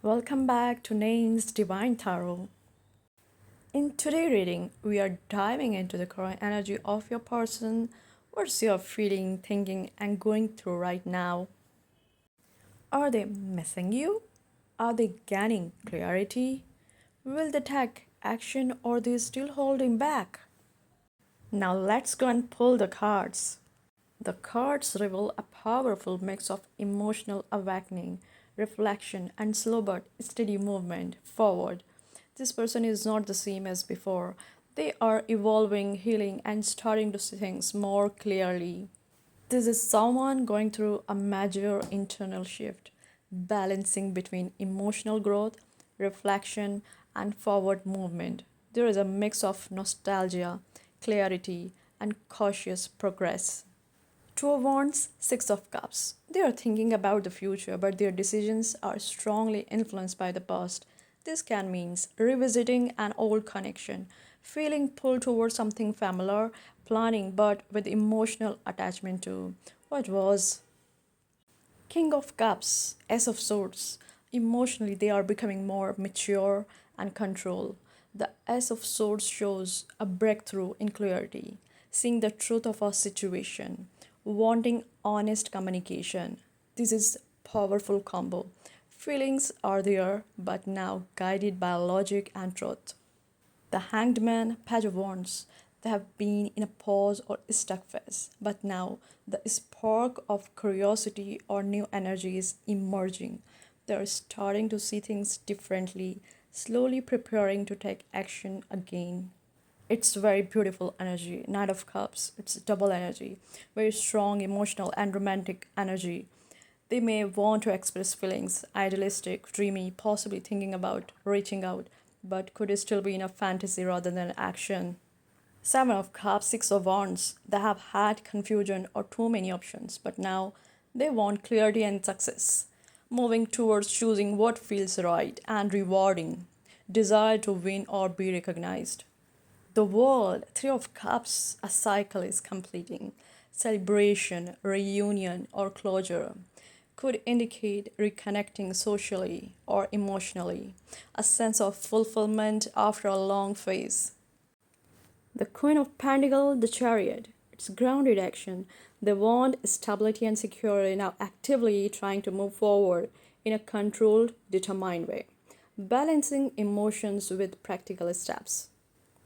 Welcome back to Nainz's Divine Tarot. In today's reading, we are diving into the current energy of your person, what's your feeling, thinking, and going through right now. Are they missing you? Are they gaining clarity? Will they take action or are they still holding back? Now let's go and pull the cards. The cards reveal a powerful mix of emotional awakening, reflection, and slow but steady movement forward. This person is not the same as before. They are evolving, healing, and starting to see things more clearly. This is someone going through a major internal shift, balancing between emotional growth, reflection, and forward movement. There is a mix of nostalgia, clarity, and cautious progress. Two of Wands, Six of Cups. They are thinking about the future, but their decisions are strongly influenced by the past. This can mean revisiting an old connection, feeling pulled towards something familiar, planning but with emotional attachment to what was. King of Cups, Ace of Swords. Emotionally, they are becoming more mature and control. The Ace of Swords shows a breakthrough in clarity, seeing the truth of a situation, wanting honest communication. This is powerful combo. Feelings are there, but now guided by logic and truth. The Hanged Man, Page of Wands. They have been in a pause or stuck phase, but now the spark of curiosity or new energy is emerging. They are starting to see things differently, slowly preparing to take action again. It's very beautiful energy. Knight of Cups, it's double energy, very strong emotional and romantic energy. They may want to express feelings, idealistic, dreamy, possibly thinking about reaching out, but could still be in a fantasy rather than action. Seven of Cups, Six of Wands. They have had confusion or too many options, but now they want clarity and success. Moving towards choosing what feels right and rewarding. Desire to win or be recognized. The world, Three of Cups, a cycle is completing. Celebration, reunion, or closure could indicate reconnecting socially or emotionally, a sense of fulfillment after a long phase. The Queen of Pentacles, the Chariot. It's grounded action. They want stability and security, now actively trying to move forward in a controlled, determined way, balancing emotions with practical steps.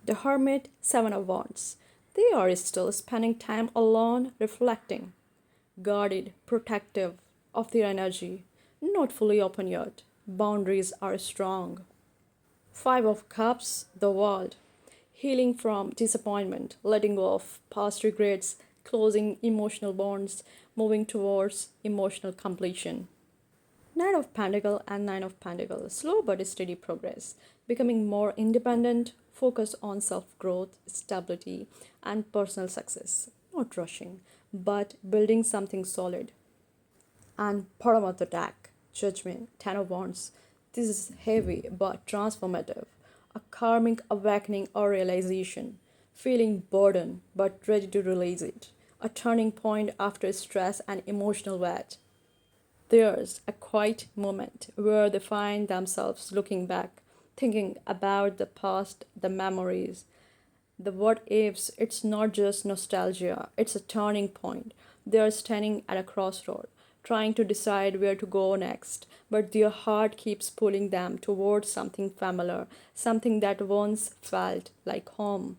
The Hermit, Seven of Wands. They are still spending time alone, reflecting, guarded, protective of their energy, not fully open yet. Boundaries are strong. Five of Cups, the World. Healing from disappointment, letting go of past regrets, closing emotional bonds, moving towards emotional completion. Knight of Pentacle and Nine of Pentacles, slow but steady progress, becoming more independent, focused on self growth, stability, and personal success. Not rushing, but building something solid. And bottom of the deck, Judgment, Ten of Wands. This is heavy but transformative, a karmic awakening or realization, feeling burden but ready to release it, a turning point after stress and emotional weight. There's a quiet moment where they find themselves looking back, thinking about the past, the memories, the what ifs. It's not just nostalgia, it's a turning point. They are standing at a crossroad, trying to decide where to go next, but their heart keeps pulling them towards something familiar, something that once felt like home.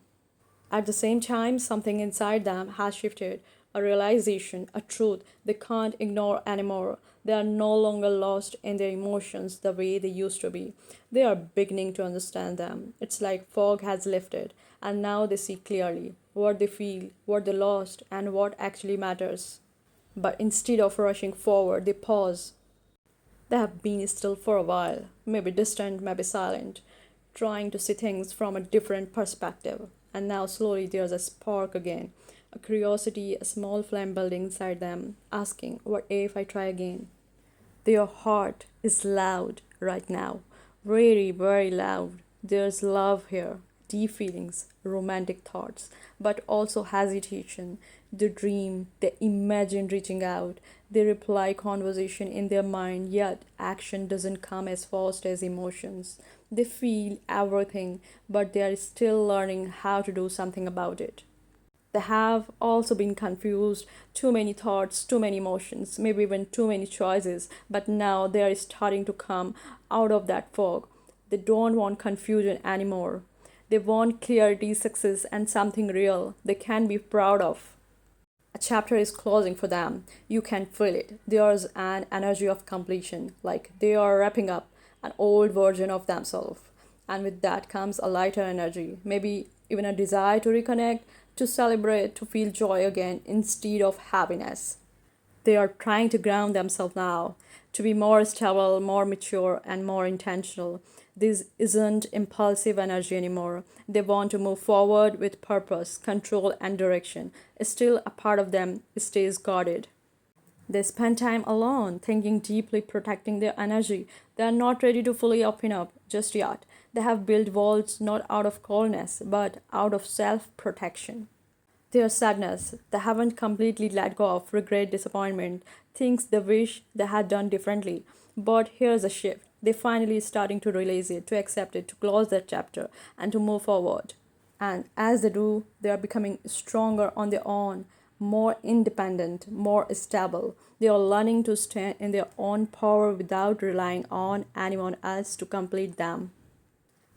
At the same time, something inside them has shifted, a realization, a truth they can't ignore anymore. They are no longer lost in their emotions the way they used to be. They are beginning to understand them. It's like fog has lifted, and now they see clearly what they feel, what they lost, and what actually matters. But instead of rushing forward, they pause. They have been still for a while, maybe distant, maybe silent, trying to see things from a different perspective. And now slowly there's a spark again, a curiosity, a small flame building inside them, asking, what if I try again? Their heart is loud right now, very, very loud. There's love here, deep feelings, romantic thoughts, but also hesitation. They dream, they imagine reaching out, They reply conversation in their mind, yet action doesn't come as fast as emotions. They feel everything, but they are still learning how to do something about it. They have also been confused, too many thoughts, too many emotions, maybe even too many choices, but now they are starting to come out of that fog. They don't want confusion anymore. They want clarity, success, and something real they can be proud of. A chapter is closing for them. You can feel it. There's an energy of completion, like they are wrapping up an old version of themselves. And with that comes a lighter energy, maybe even a desire to reconnect, to celebrate, to feel joy again instead of happiness. They are trying to ground themselves now, to be more stable, more mature, and more intentional. This isn't impulsive energy anymore. They want to move forward with purpose, control, and direction. Still, a part of them stays guarded. They spend time alone, thinking deeply, protecting their energy. They are not ready to fully open up just yet. They have built walls not out of coldness, but out of self protection. Their sadness, they haven't completely let go of regret, disappointment, things they wish they had done differently. But here's a shift. They're finally starting to realize it, to accept it, to close that chapter, and to move forward. And as they do, they are becoming stronger on their own, more independent, more stable. They are learning to stand in their own power without relying on anyone else to complete them.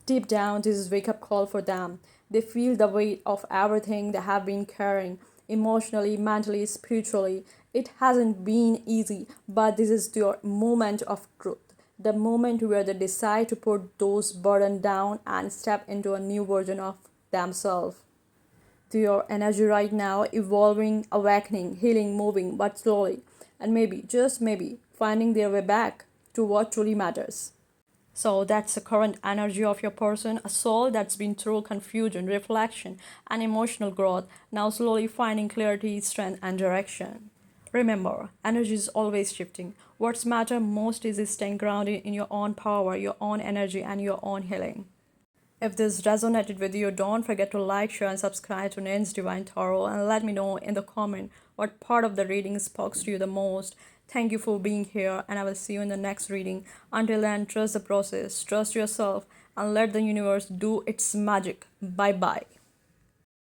Deep down, this is a wake up call for them. They feel the weight of everything they have been carrying emotionally, mentally, spiritually. It hasn't been easy, but this is their moment of truth. The moment where they decide to put those burdens down and step into a new version of themselves. Their energy right now evolving, awakening, healing, moving, but slowly. And maybe, just maybe, finding their way back to what truly matters. So that's the current energy of your person, a soul that's been through confusion, reflection, and emotional growth, now slowly finding clarity, strength, and direction. Remember, energy is always shifting. What's matter most is staying grounded in your own power, your own energy, and your own healing. If this resonated with you, don't forget to like, share, and subscribe to Nainz Divine Tarot and let me know in the comment what part of the reading spoke to you the most. Thank you for being here, and I will see you in the next reading. Until then, trust the process, trust yourself, and let the universe do its magic. Bye bye.